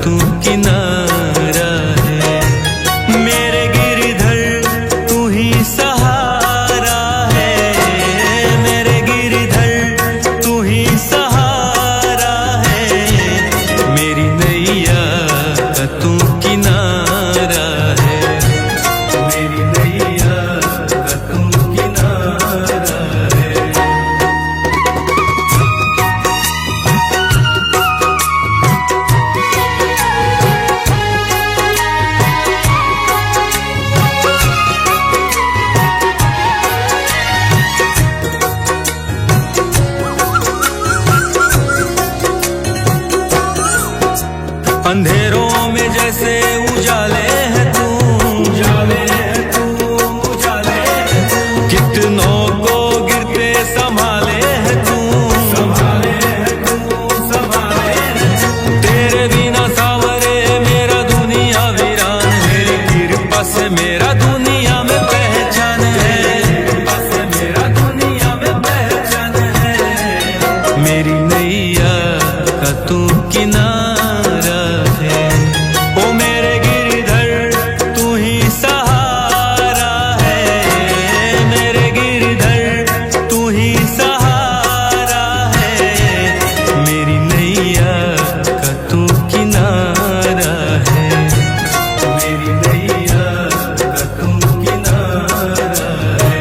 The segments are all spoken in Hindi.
तू किनारा है। मेरे गिरधर तू ही सहारा है, मेरे गिरधर तू ही सहारा है। मेरी नैया का तू किनारा है, मेरी नैया का तू किनारा है। अंधेरों में जैसे उजाले है तू, उजाले है तू, उजाले है तू। कितनों को गिरते संभाले है तू, संभाले है तू, संभाले है तू। तेरे बिना सावरे मेरा दुनिया वीरान है, कृपा से मेरा दुनिया में पहचान है, कृपा से मेरा दुनिया में पहचान है। मेरी नैया का तू किनारा है, ओ मेरे गिरधर तू ही सहारा है, मेरे गिरधर तू ही सहारा है। मेरी नैया का तू किनारा है, मेरी नैया का तू किनारा है।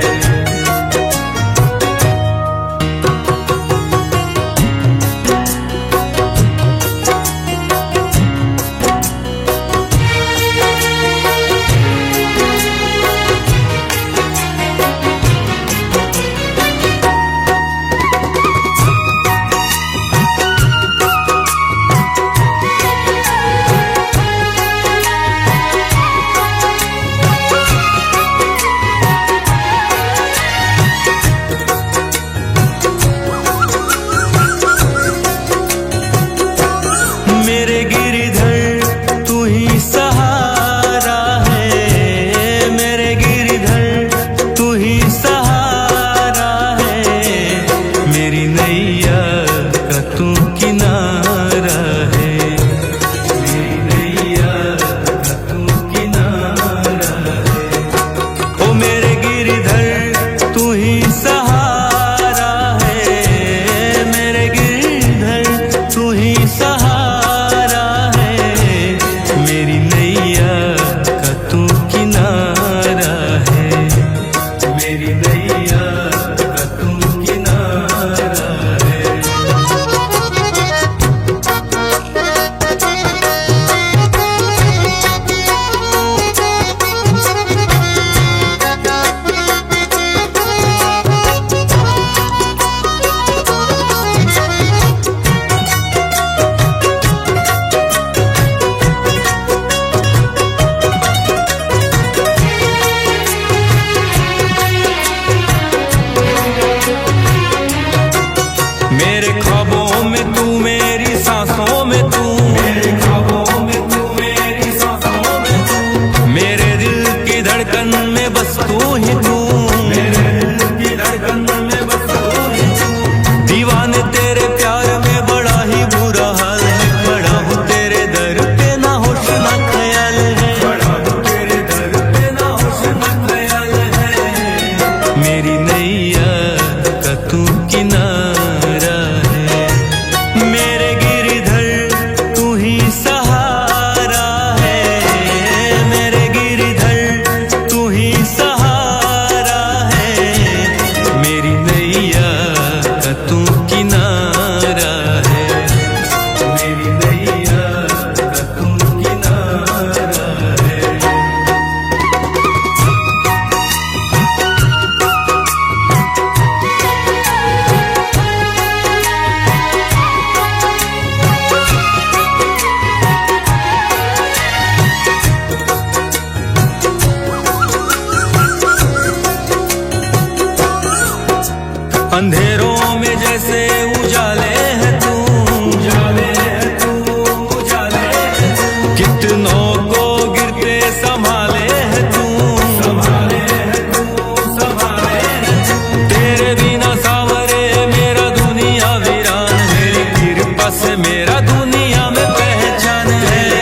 मेरे गिरधर तू ही सहारा है, मेरे गिरधर तू ही सहारा है। मेरी नैया का तू किनारा है, मेरी नैया का तू किनारा है। ओ मेरे गिरधर तू ही सहारा है, मेरे गिरधर तू ही सहारा। मेरी नैया का तू किनारा है, मेरी नैया का तू किनारा है। मेरे ख्वाबों में तू, मेरी सांसों में तू, मेरे ख्वाबों में तू, मेरी सांसों में तू। मेरे दिल की धड़कन में बस तू ही तू, मेरे दिल की धड़कन में बस तू ही तू। दीवाने तेरे प्यार में बड़ा ही बुरा हाल है, खड़ा हूँ तेरे दर पे ना होश ना ख्याल है, खड़ा हूँ तेरे दर पे ना होश ना ख्याल है। मेरी नैया का तू किनारा है, मेरे गिरधर तू ही सहारा है, मेरे गिरधर तू ही सहारा है। मेरी नैया का तू किनारा है, मेरी नैया का तू किनारा है। अंधेरों में जैसे उजाले है तू, उजाले है तू, उजाले है तू। कितनों को गिरते संभाले है तू, संभाले है तू, संभाले है तू। तेरे बिना सावरे मेरा दुनिया वीरान है, कृपा से मेरा दुनिया में पहचान है।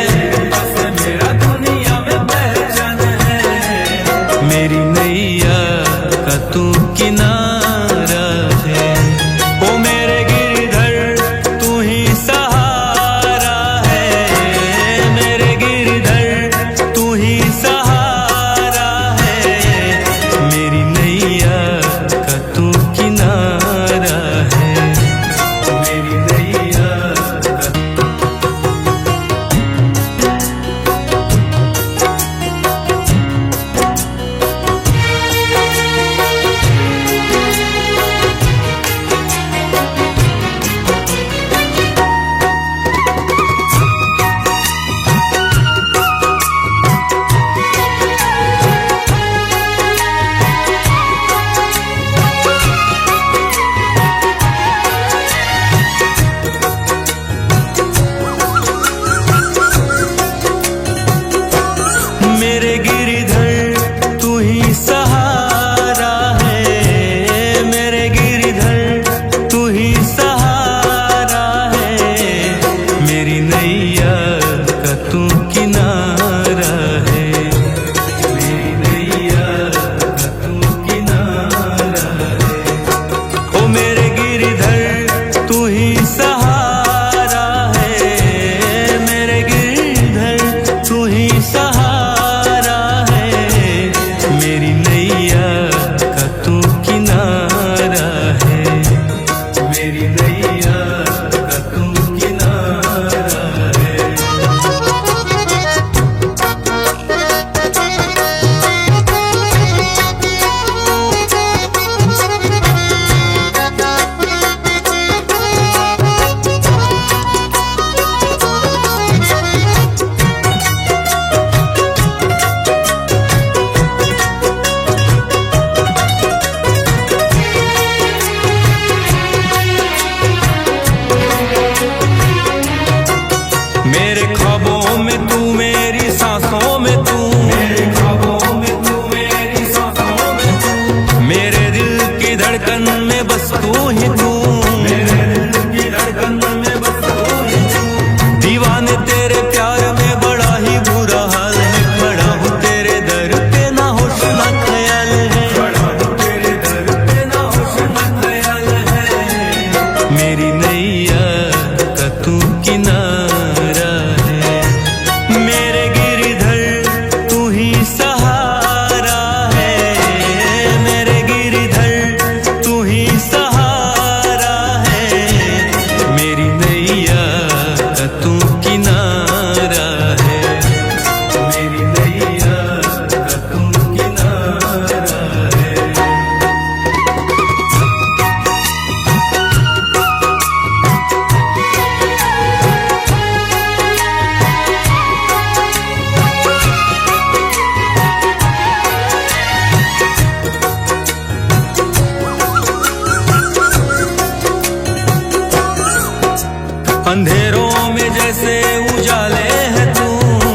ख्वाबों में तू मेरी सांसों में तू, मेरे ख्वाबों में तू मेरी सांसों में तू, मेरे दिल की धड़कन में बस तू ही तू, मेरे दिल की धड़कन में बस तू ही तू। दीवाने तेरे प्यार में बड़ा ही बुरा हाल है, खड़ा हूँ तेरे दर पे ना होश ना ख्याल है, खड़ा हूँ तेरे दर पे ना होश ना ख्याल है। मेरी नैया का तू किनारा है, मेरे गिरधर तू ही सहारा है, मेरे गिरधर तू ही सहारा है। मेरी नैया का तू किनारा है, मेरी नैया का तू किनारा है। अंधेरों में जैसे उजाले है तू,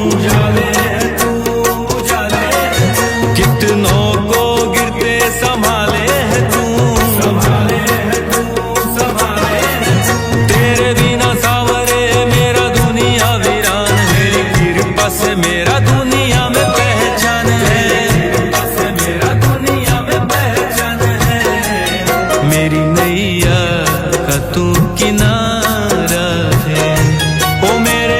उजाले है तू, उजाले है तू। कितनों को गिरते संभाले है तू, संभाले है तू, संभाले है तू। तेरे बिना सावरे मेरा दुनिया वीरान है, तेरी कृपा से मेरा दुनिया में पहचान है, कृपा से मेरा दुनिया में पहचान है। मेरी नैया का तू किनारा है, ओ मेरे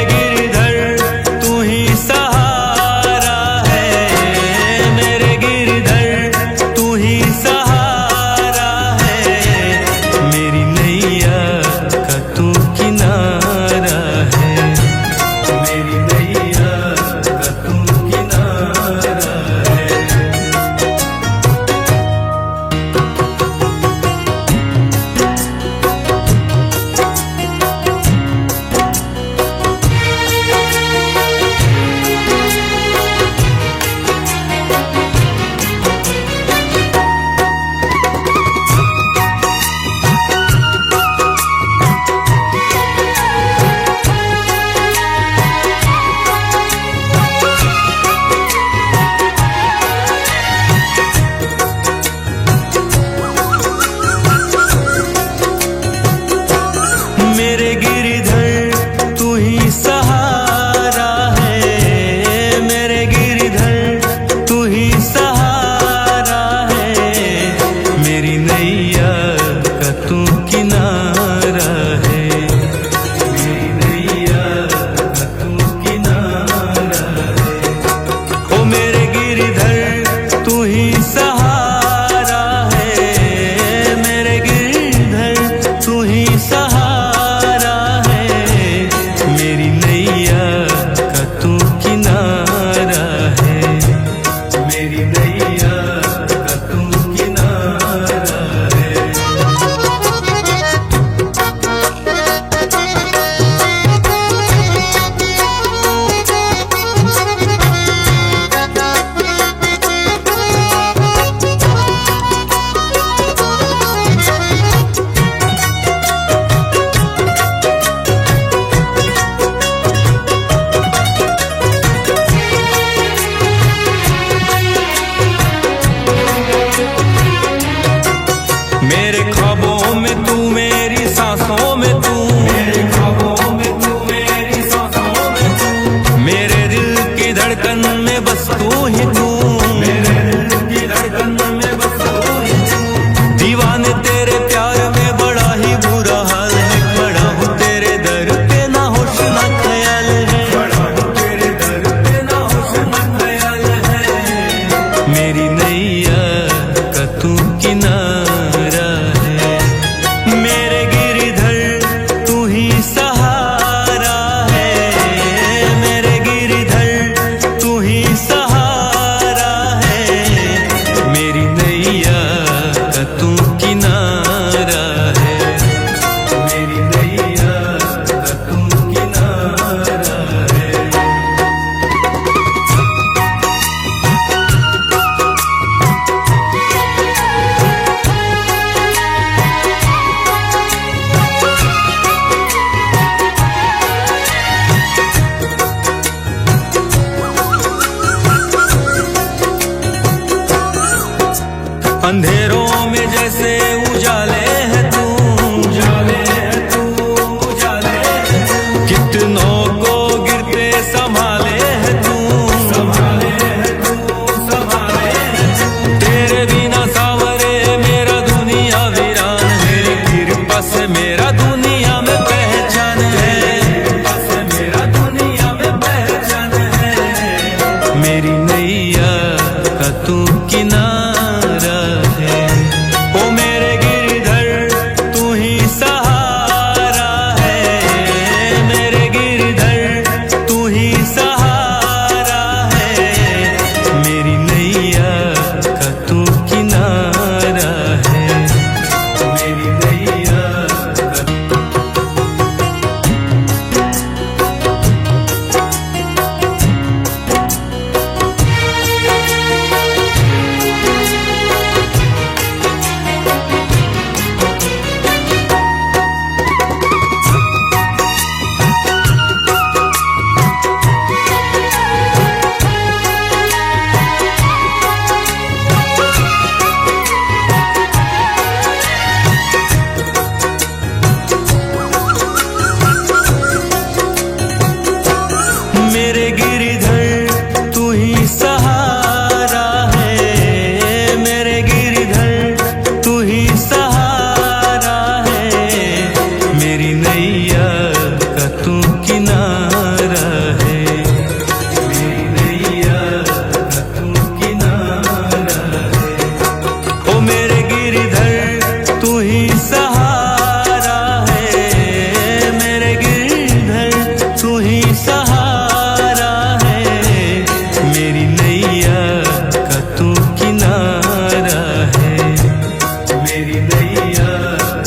अंधेरों में जैसे उजाले है तू, उजाले है तू, उजाले है तू। कितनों को गिरते संभाले है तू, संभाले है तू, संभाले है तू। तेरे बिना सावरे मेरा दुनिया वीरान, मेरी कृपा से मेरा दुनिया में पहचान है, कृपा से मेरा दुनिया में पहचान है। मेरी नैया का तू किनारा है, ओ मेरे गिरधर तू ही सहारा है, मेरे गिरधर तू ही सहारा है। मेरी नैया का तू किनारा है, मेरी नैया का। मेरे गिरधर तू ही सहारा है, मेरे गिरधर तू ही सहारा है। मेरी नैया का तू किनारा है, मेरी नैया का तू किनारा है। ओ मेरे गिरधर तू ही सहारा है, मेरे गिरधर तू ही सहारा। मेरी नैया का तू किनारा है, मेरी नैया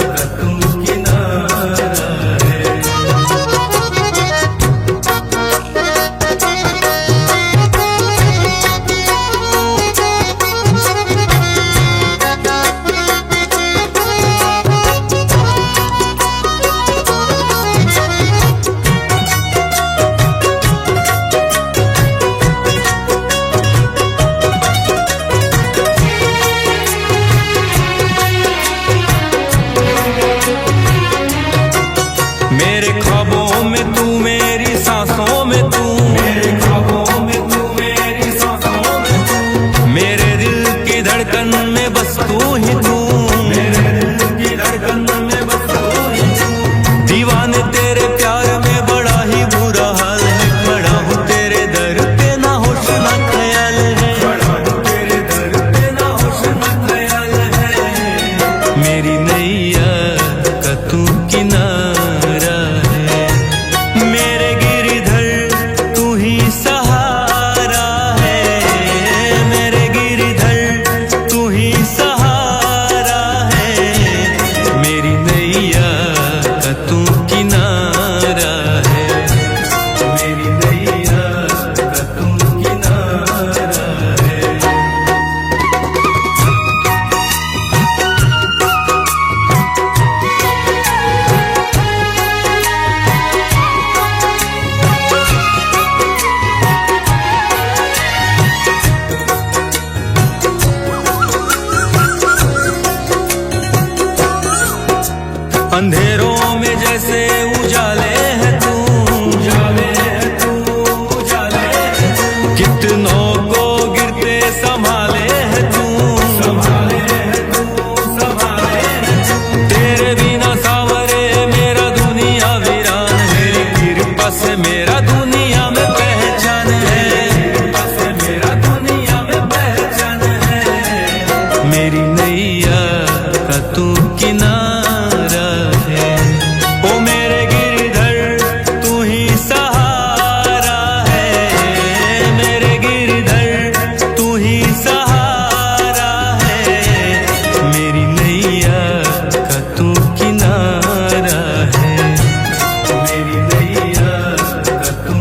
का तू किनारा है। मेरे ख्वाबों में तू, मेरी सांसों में तू, मेरे ख्वाबों में तू, मेरी सांसों में तू। मेरे दिल की धड़कन में बस तू ही तू, मेरे दिल की धड़कन में बस तू ही तू। दीवाने तेरे प्यार में बड़ा ही बुरा हाल है, खड़ा हूँ तेरे दर पे ना होश ना ख्याल है, खड़ा हूँ तेरे दर पे ना होश ना ख्याल है। मेरी नैया का तू किनारा है, मेरे गिरधर तू ही सहारा है, मेरे गिरधर तू ही सहारा है। मेरी नैया का तू किनारा है, मेरी नैया का तू किनारा है। अंधेरों में जैसे उजाले है तू, उजाले है तू, उजाले है तू। कितनों को गिरते संभाले है तू, संभाले है तू, संभाले है तू। तेरे बिना सावरे मेरा दुनिया वीरान, मेरी कृपा से मेरा दुनिया में पहचान है, कृपा से मेरा दुनिया में पहचान है। मेरी नैया का तू किनारा है, ओ मेरे गिरधर तू ही सहारा है, मेरे गिरधर तू ही सहारा है। मेरी नैया का तू किनारा है, मेरी नैया का तू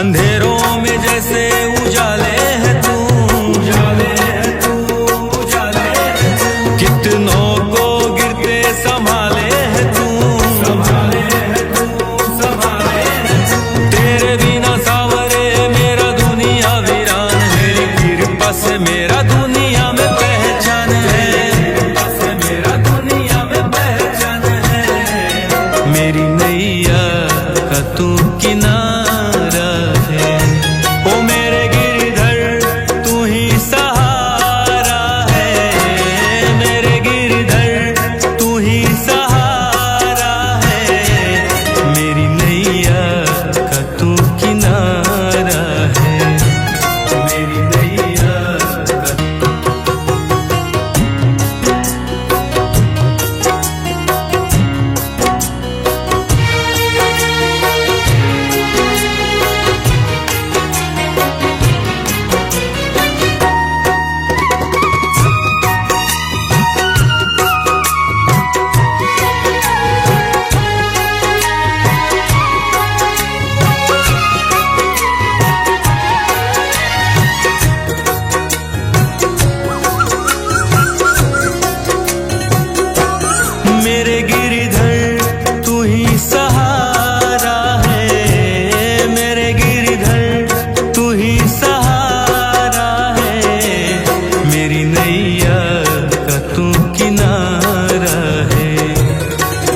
अंधेरों में जैसे उजाले है तू, उजाले है तू, उजाले है तू। कितनों को गिरते संभाले है तू, संभाले है तू, संभाले है तू। तेरे बिना सावरे मेरा दुनिया वीरान है, तेरी कृपा से मेरा दुनिया में पहचान है, कृपा से मेरा दुनिया में पहचान है। मेरी नैया का तू किनारा है, ओ मेरे गिरधर तू ही सहारा है, मेरे गिरधर तू ही सहारा है। मेरी नैया का तू किनारा है, मेरी नैया का। मेरे गिरधर तू ही सहारा है, मेरे गिरधर तू ही सहारा है। मेरी नैया का तू किनारा है,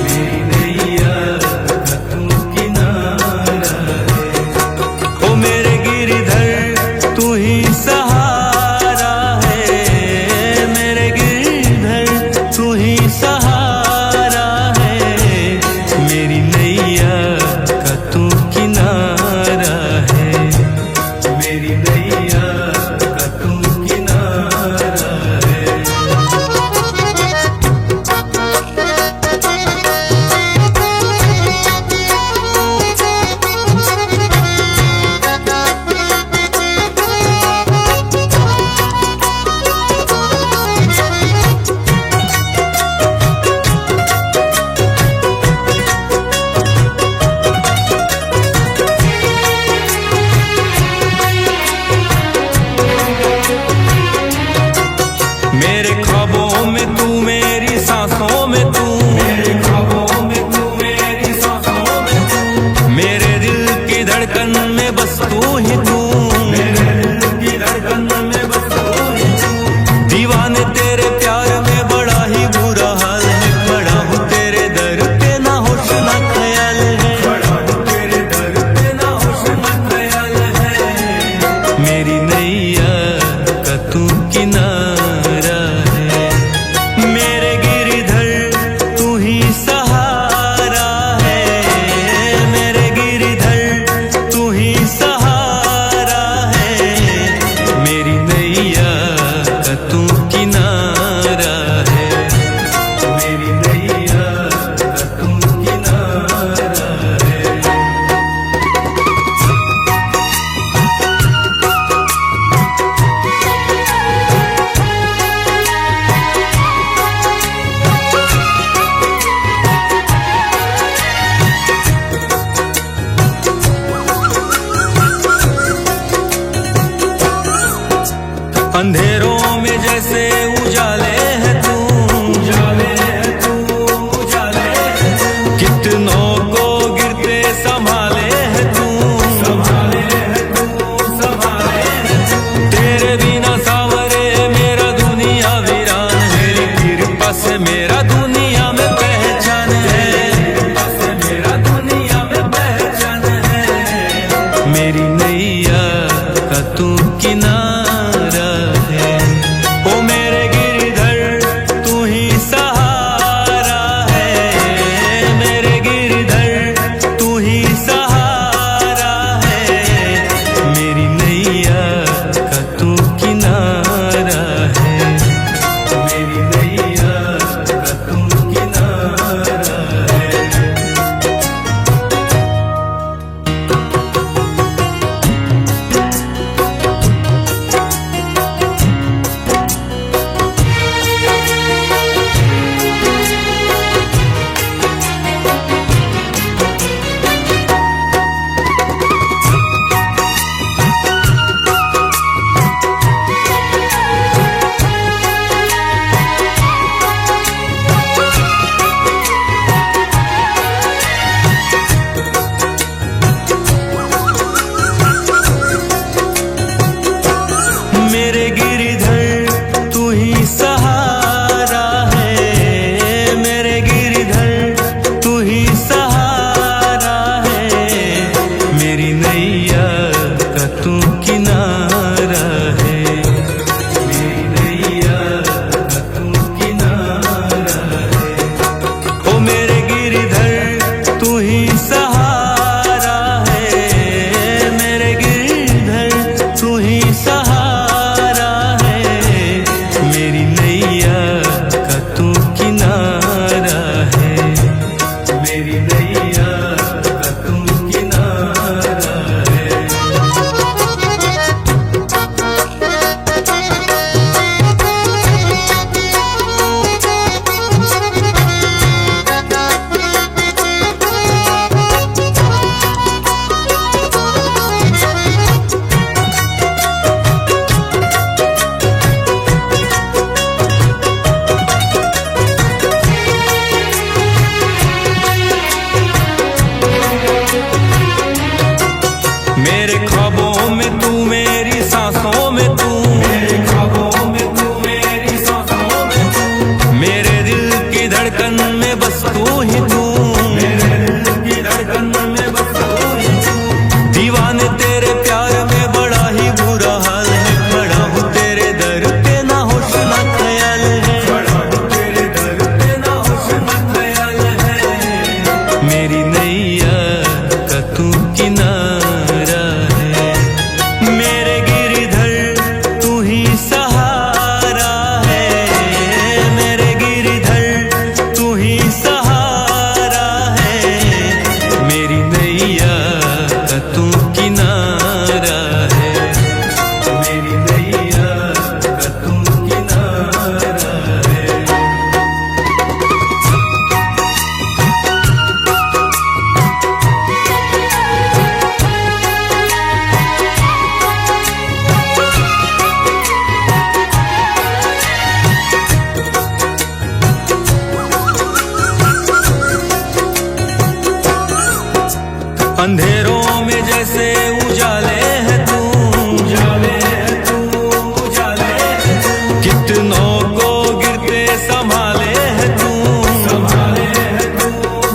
मेरी नैया का तू किनारा है। ओ मेरे गिरधर तू ही सहारा है, मेरे गिरधर तू ही सहारा। मेरी नैया का तू किनारा है, मेरी नैया का तू किनारा है। मेरे ख्वाबों में तू, मेरी सांसों में तू, मेरे ख्वाबों में तू, मेरी सांसों में तू। मेरे दिल की धड़कन में बस तू ही तू, मेरे दिल की धड़कन में बस तू ही तू। दीवाने तेरे प्यार में बड़ा ही बुरा हाल है, खड़ा हूँ तेरे दर पे ना होश ना ख्याल है, खड़ा हूँ तेरे दर पे ना होश ना ख्याल है। मेरी नैया का तू किनारा है, मेरे गिरधर तू ही सहारा है, मेरे गिरधर तू ही सहारा है। मेरी नैया का तू किनारा है, मेरी नैया का तू किनारा है। अंधेरों में जैसे उजाले है तू, उजाले है तू, उजाले है तू। कितनों को गिरते संभाले है तू, संभाले है तू, संभाले है तू। तेरे बिना सावरे मेरा दुनिया वीरान है, तेरी कृपा से मेरा दुनिया में पहचान है, कृपा से मेरा दुनिया में पहचान है। मेरी नैया का तू किनारा है, नैया का तू किनारा है। मेरे ख्वाबों में तू, मेरी सांसों में तू, मेरे ख्वाबों में तू, मेरी सांसों में तू, मेरे दिल की धड़कन में बस तू ही तू, मेरे दिल की धड़कन में बस तू ही तू। दीवाने तेरे प्यार में बड़ा ही बुरा हाल है, खड़ा हूँ तेरे दर पे ना होश ना ख्याल है, खड़ा हूँ तेरे दर पे ना होश ना ख्याल है। मेरी नैया का तू किनारा है, मेरे गिरधर तू ही सहारा है, मेरे गिरधर तू ही सहारा है। मेरी नैया का तू किनारा है, मेरी नैया का तू किनारा है। अंधेरों में जैसे उजाले है तू, उजाले है तू, उजाले है तू। कितनों को गिरते संभाले है तू, संभाले है तू,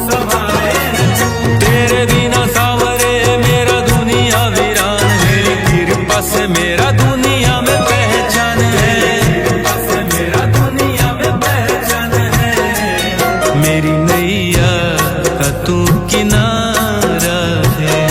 संभाले है तू। तेरे बिना सावरे मेरा दुनिया वीरान है, तेरी कृपा से मेरा दुनिया में पहचान है, कृपा से मेरा दुनिया में पहचान है। मेरी नैया का तू किनारा है।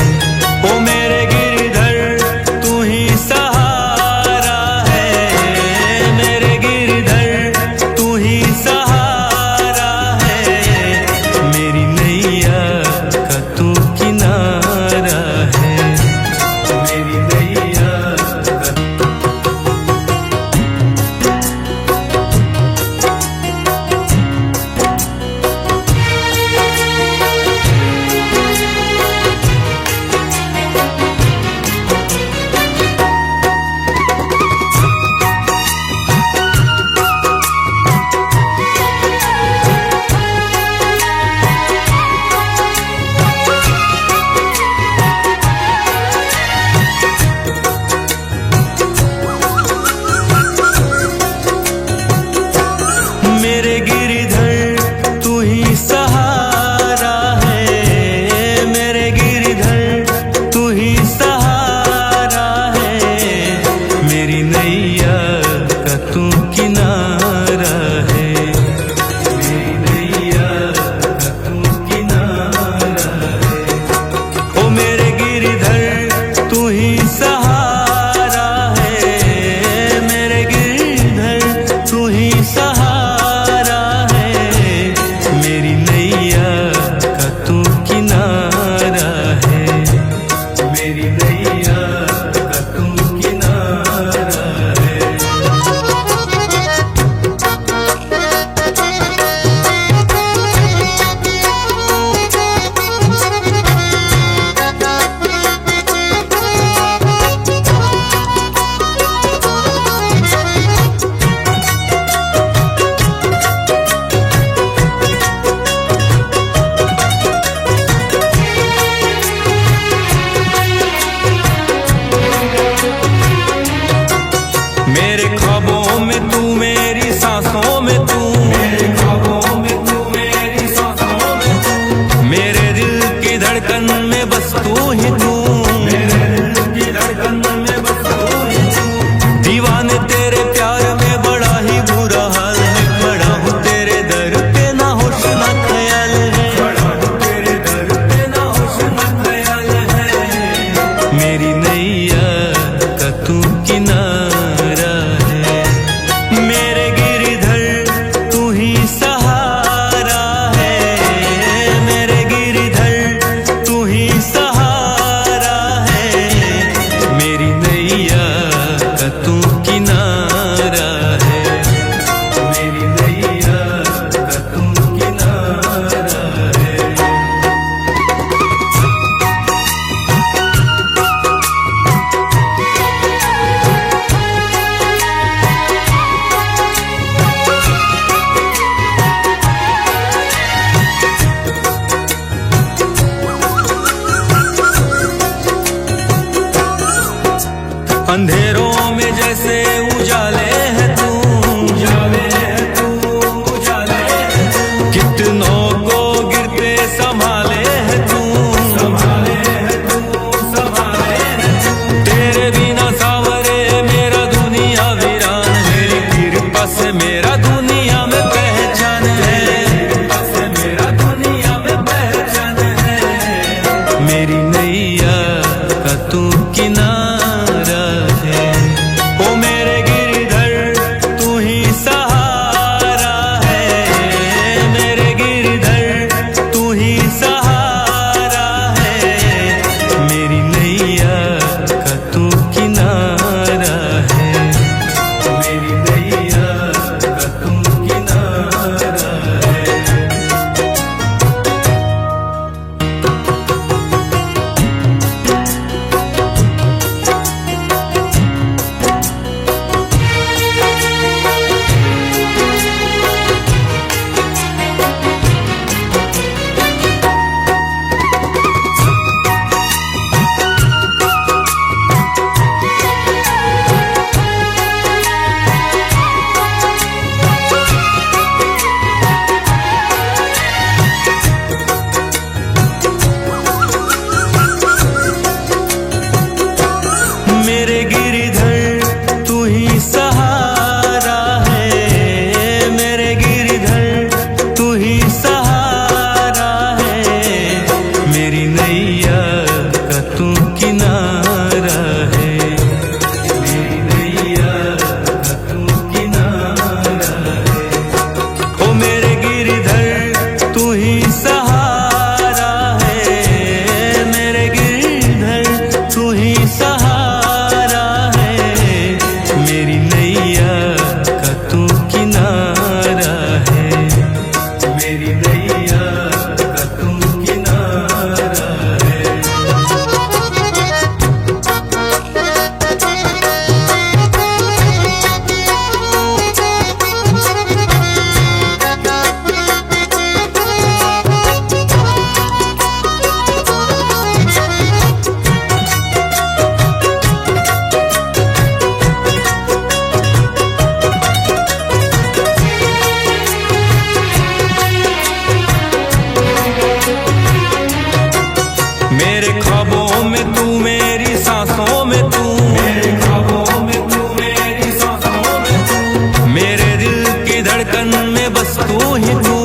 मेरे ख्वाबों में तू मेरी सांसों में तू, मेरे ख्वाबों में तू मेरी सांसों में तू, मेरे दिल की धड़कन में बस तू ही तू,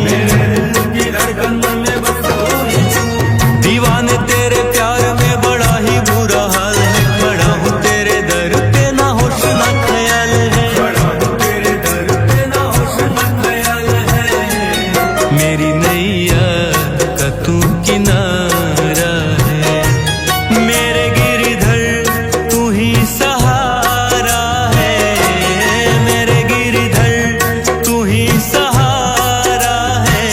मेरे दिल की धड़कन में बस तू ही तू। दीवाने तेरे प्यार में बड़ा ही बुरा हाल है, खड़ा हूँ तेरे दर पे ना होश ना ख्याल है, खड़ा हूँ तेरे दर पे ना होश ना ख्याल है। मेरी नैया का तू किनारा है, मेरे गिरधर तू ही सहारा है, मेरे गिरधर तू ही सहारा है।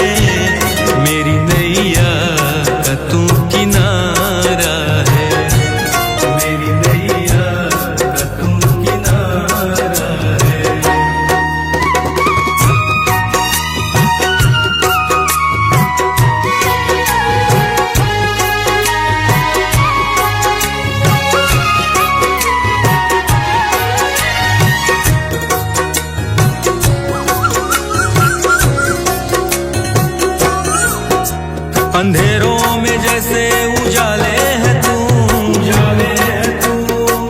मेरी नैया का तू किनारा है, मेरी नैया का तू किनारा है। अंधेरों में जैसे उजाले है तू, उजाले है तू,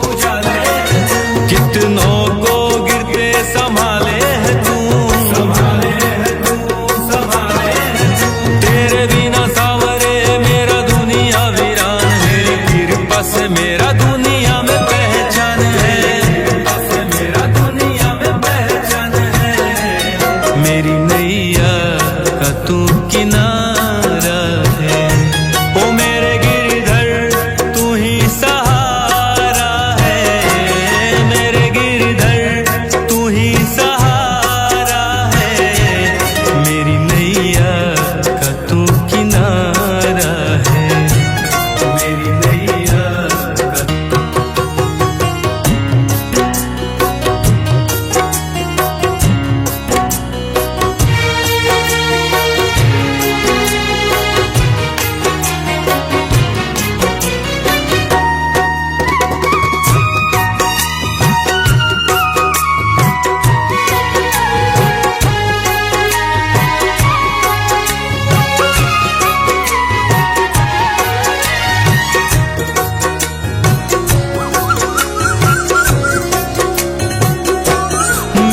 उजाले है तू। कितनों को गिरते संभाले है तू, संभाले है तू, संभाले है तू। तेरे बिना सावरे मेरा दुनिया वीरान, मेरी कृपा से मेरा दुनिया में पहचान है, कृपा से मेरा दुनिया में पहचान है। मेरी नैया का तू किनारा है, ओ मेरे गिरधर तू ही सहारा है, मेरे गिरधर तू ही सहारा है। मेरी नैया का तू किनारा है, मेरी नैया का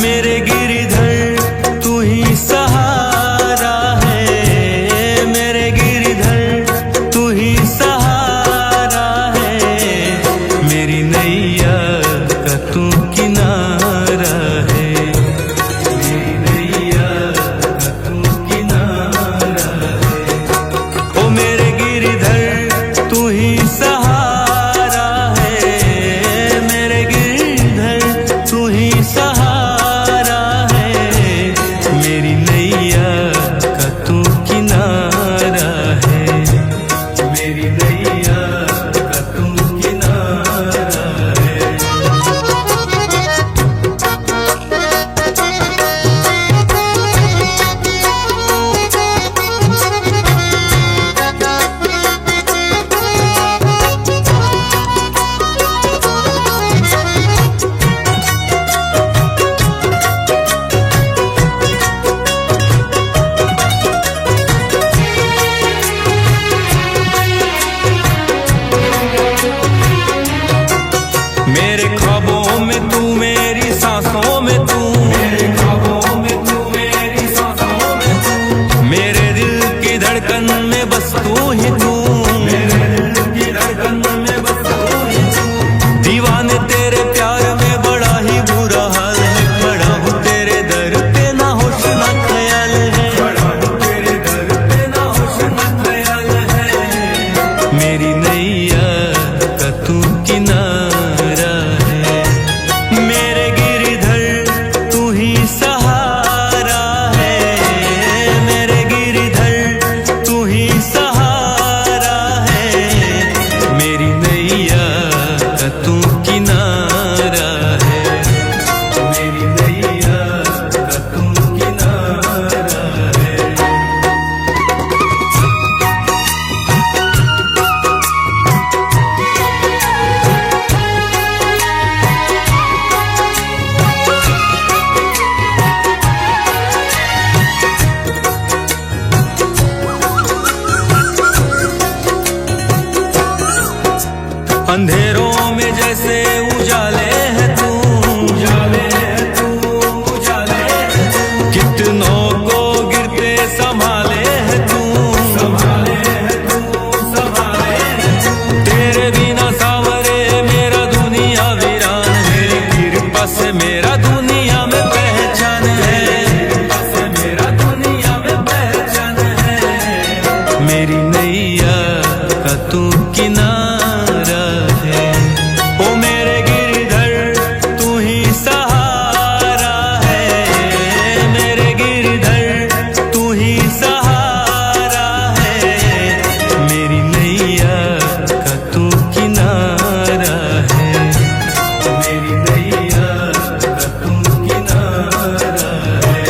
मेरे गिरधर तू ही सहारा है, मेरे गिरधर तू ही सहारा है। मेरी नैया का तू किनारा है, मेरी नैया का तू किनारा है। ओ मेरे गिरधर तू ही सहारा है, मेरे गिरधर तू ही सहारा है। मेरी नैया का तू किनारा है, मेरी नैया का तू किनारा है। मेरे ख्वाबों में तू मेरी सांसों में तू, मेरे ख्वाबों में तू मेरी सांसों में तू, मेरे दिल की धड़कन में बस तू ही तू, मेरे दिल की धड़कन में बस तू ही तू। दीवाने तेरे प्यार में बड़ा ही बुरा हाल है, खड़ा हूँ तेरे दर पे ना होश ना ख्याल है, खड़ा हूँ तेरे दर पे ना होश ना ख्याल है। मेरी नैया का तू किनारा है, मेरे गिरधर तू ही सहारा है, मेरे गिरधर तू ही सहारा है। मेरी नैया का तू किनारा है, मेरी नैया का तू किनारा है। अंधेरों में जैसे उजाले है तू, उजाले है तू, उजाले है तू। कितनों को गिरते संभाले है तू, संभाले है तू, संभाले है तू। तेरे बिना सावरे मेरा दुनिया वीरान है, कृपा से मेरा दुनिया में पहचान है, कृपा से मेरा दुनिया में पहचान है। मेरी नैया का तू किनारा है, ओ मेरे गिरधर तू ही सहारा है, मेरे गिरधर तू ही सहारा है। मेरी नैया का तू किनारा है, मेरी नैया का तू किनारा है।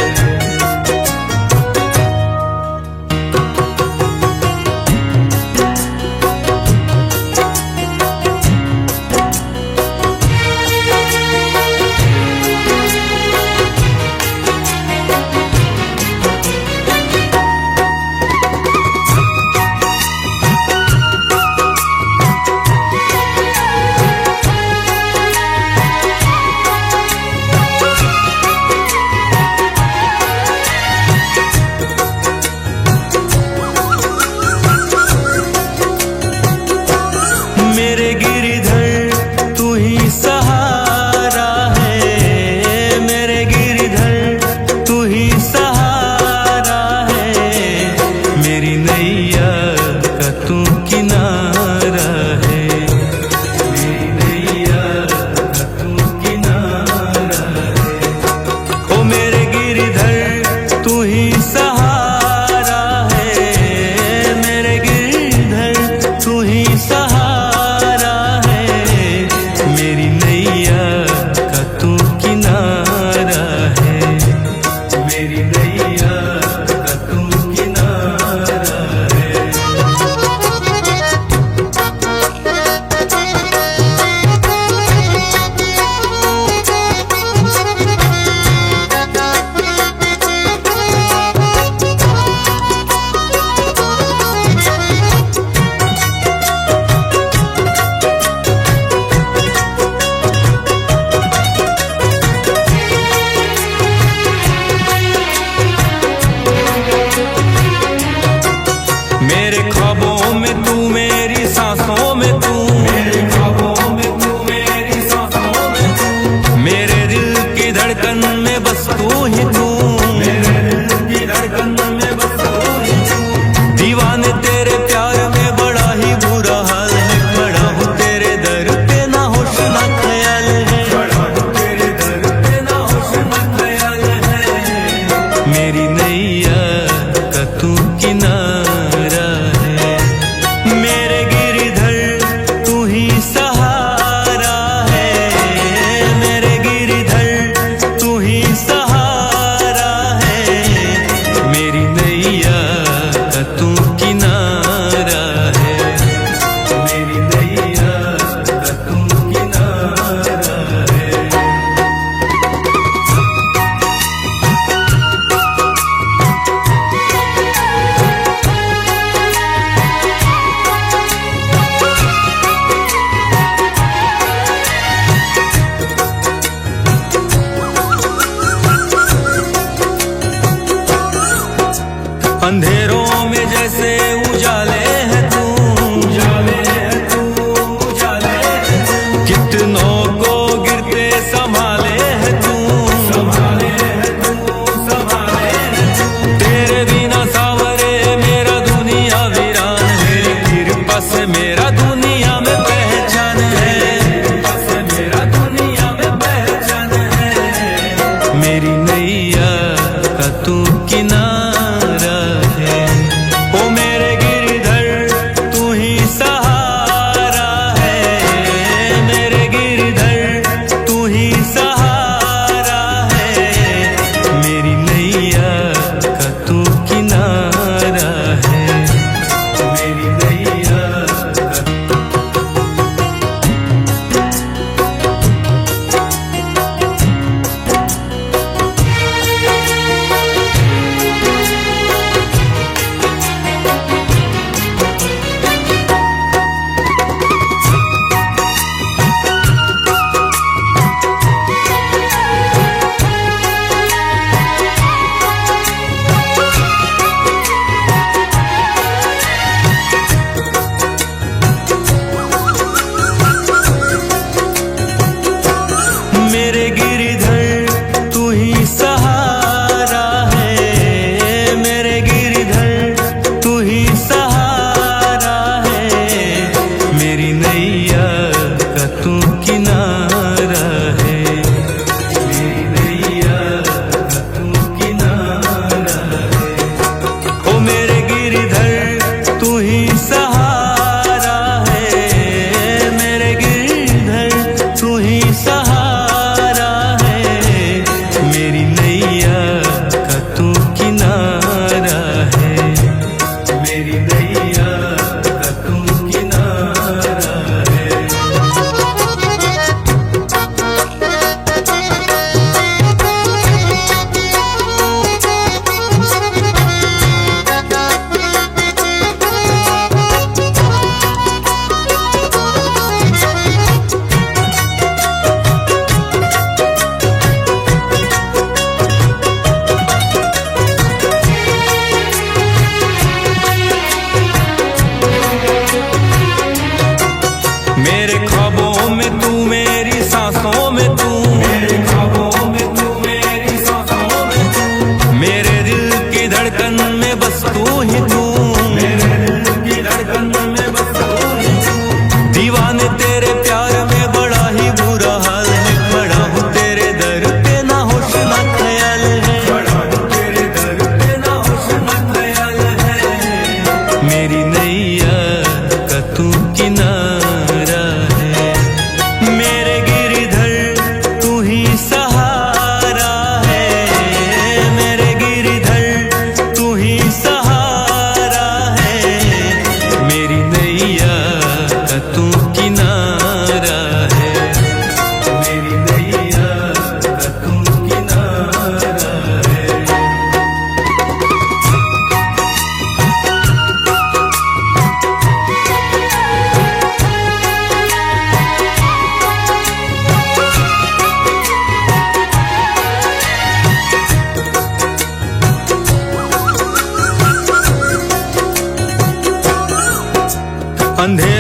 अंधेरे